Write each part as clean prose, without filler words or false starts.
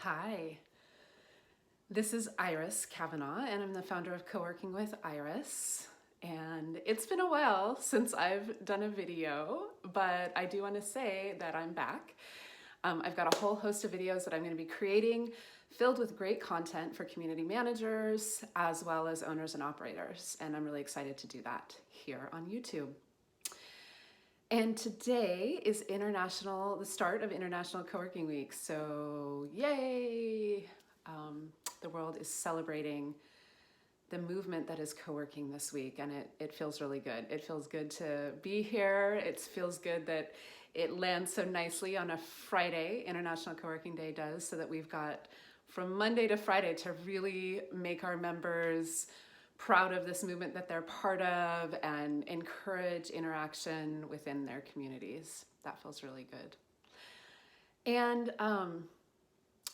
Hi, this is Iris Kavanaugh, and I'm the founder of Coworking with Iris. And it's been a while since I've done a video, but I do want to say that I'm back. I've got a whole host of videos that I'm going to be creating filled with great content for community managers as well as owners and operators. And I'm really excited to do that here on YouTube. And today is the start of International Coworking Week. So yay! The world is celebrating the movement that is co-working this week, and it feels really good. It feels good to be here. It feels good that it lands so nicely on a Friday. International Co-working Day does, so that we've got from Monday to Friday to really make our members proud of this movement that they're part of and encourage interaction within their communities. That feels really good. And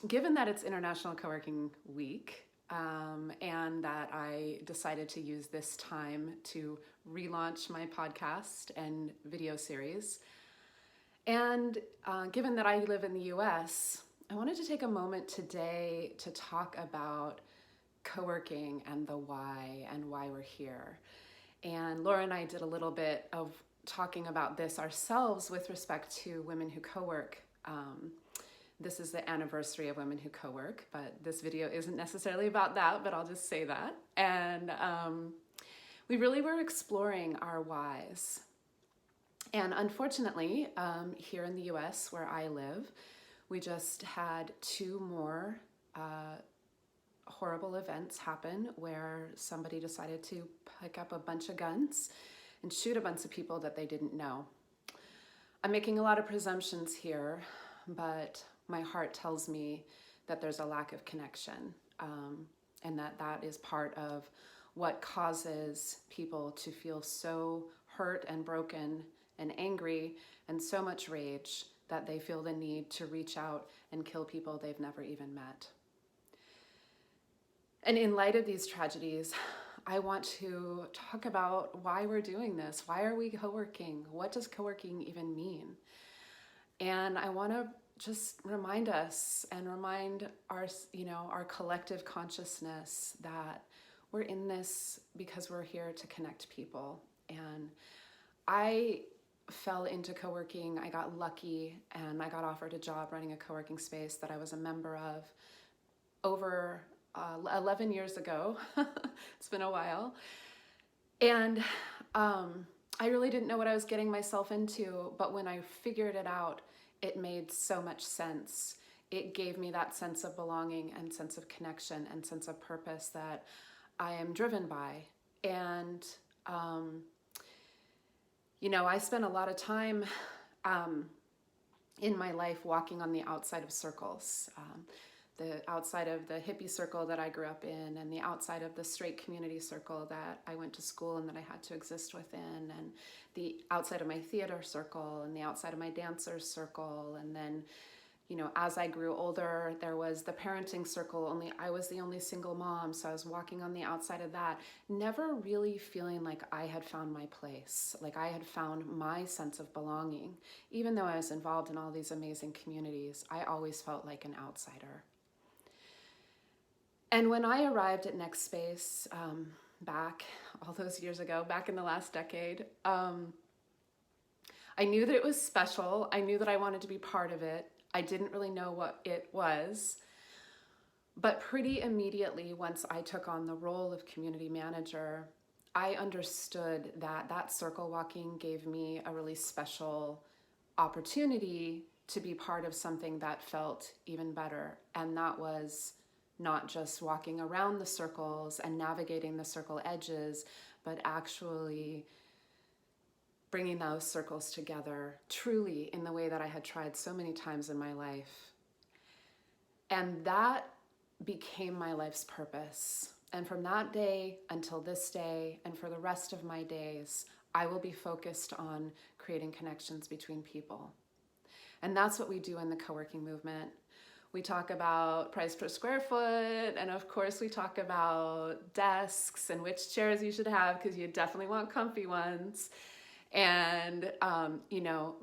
given that it's International Co-working Week, and that I decided to use this time to relaunch my podcast and video series, and given that I live in the US, I wanted to take a moment today to talk about co-working and the why and why we're here. And Laura and I did a little bit of talking about this ourselves with respect to women who co-work. This is the anniversary of Women Who Co-work, but this video isn't necessarily about that, but I'll just say that. And we really were exploring our whys. And unfortunately, here in the US where I live, we just had two more horrible events happen where somebody decided to pick up a bunch of guns and shoot a bunch of people that they didn't know. I'm making a lot of presumptions here, but my heart tells me that there's a lack of connection, and that is part of what causes people to feel so hurt and broken and angry and so much rage that they feel the need to reach out and kill people they've never even met. And in light of these tragedies, I want to talk about why we're doing this. Why are we co-working? What does co-working even mean? And I want to just remind us and remind our collective consciousness that we're in this because we're here to connect people. And I fell into co-working. I got lucky and I got offered a job running a co-working space that I was a member of over 11 years ago. It's been a while. And I really didn't know what I was getting myself into, but when I figured it out, it made so much sense. It gave me that sense of belonging and sense of connection and sense of purpose that I am driven by. And, I spent a lot of time in my life walking on the outside of circles. The outside of the hippie circle that I grew up in, and the outside of the straight community circle that I went to school and that I had to exist within, and the outside of my theater circle, and the outside of my dancers circle. And then, as I grew older, there was the parenting circle, I was the only single mom, so I was walking on the outside of that, never really feeling like I had found my place, like I had found my sense of belonging. Even though I was involved in all these amazing communities, I always felt like an outsider. And when I arrived at Next Space back all those years ago, back in the last decade, I knew that it was special. I knew that I wanted to be part of it. I didn't really know what it was. But pretty immediately, once I took on the role of community manager, I understood that that circle walking gave me a really special opportunity to be part of something that felt even better. And that was not just walking around the circles and navigating the circle edges, but actually bringing those circles together truly in the way that I had tried so many times in my life. And that became my life's purpose. And from that day until this day, and for the rest of my days, I will be focused on creating connections between people. And that's what we do in the co-working movement. We talk about price per square foot, and of course we talk about desks and which chairs you should have, because you definitely want comfy ones. And,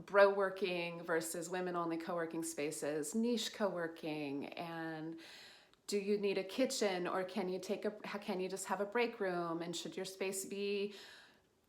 bro working versus women only co-working spaces, niche co-working, and do you need a kitchen, or can you just have a break room, and should your space be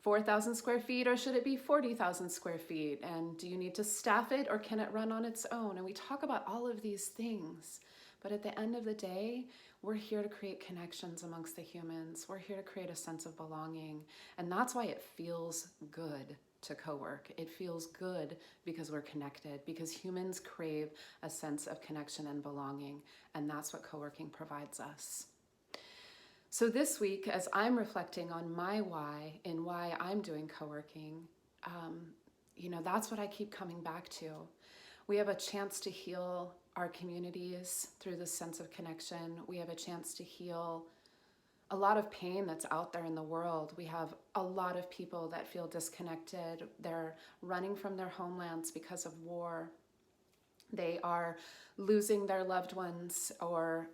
4,000 square feet or should it be 40,000 square feet? And do you need to staff it or can it run on its own? And we talk about all of these things, but at the end of the day, we're here to create connections amongst the humans. We're here to create a sense of belonging. And that's why it feels good to co-work. It feels good because we're connected, because humans crave a sense of connection and belonging. And that's what co-working provides us. So this week, as I'm reflecting on my why and why I'm doing co-working, that's what I keep coming back to. We have a chance to heal our communities through this sense of connection. We have a chance to heal a lot of pain that's out there in the world. We have a lot of people that feel disconnected. They're running from their homelands because of war. They are losing their loved ones or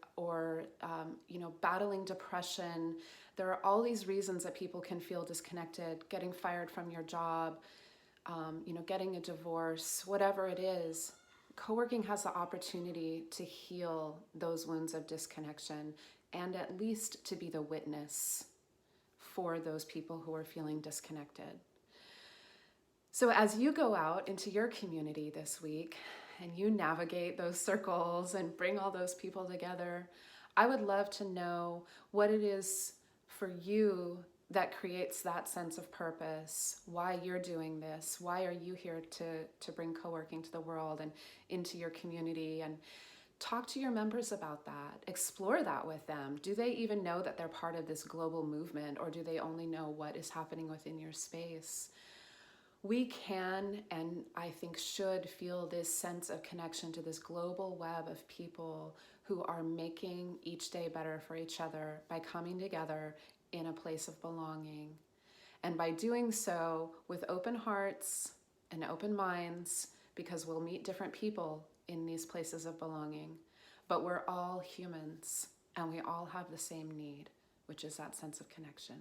battling depression. There are all these reasons that people can feel disconnected, getting fired from your job, getting a divorce, whatever it is. Co-working has the opportunity to heal those wounds of disconnection and at least to be the witness for those people who are feeling disconnected. So as you go out into your community this week and you navigate those circles and bring all those people together, I would love to know what it is for you that creates that sense of purpose, why you're doing this, why are you here to bring co-working to the world and into your community, and talk to your members about that. Explore that with them. Do they even know that they're part of this global movement, or do they only know what is happening within your space? We can, and I think should, feel this sense of connection to this global web of people who are making each day better for each other by coming together in a place of belonging. And by doing so with open hearts and open minds, because we'll meet different people in these places of belonging, but we're all humans and we all have the same need, which is that sense of connection.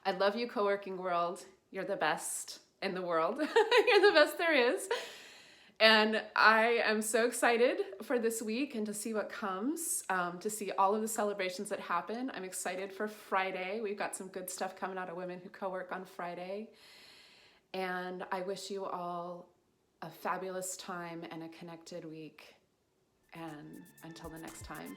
I love you, co-working world. You're the best in the world. You're the best there is. And I am so excited for this week and to see what comes, to see all of the celebrations that happen. I'm excited for Friday. We've got some good stuff coming out of Women Who Co-work on Friday. And I wish you all a fabulous time and a connected week. And until the next time.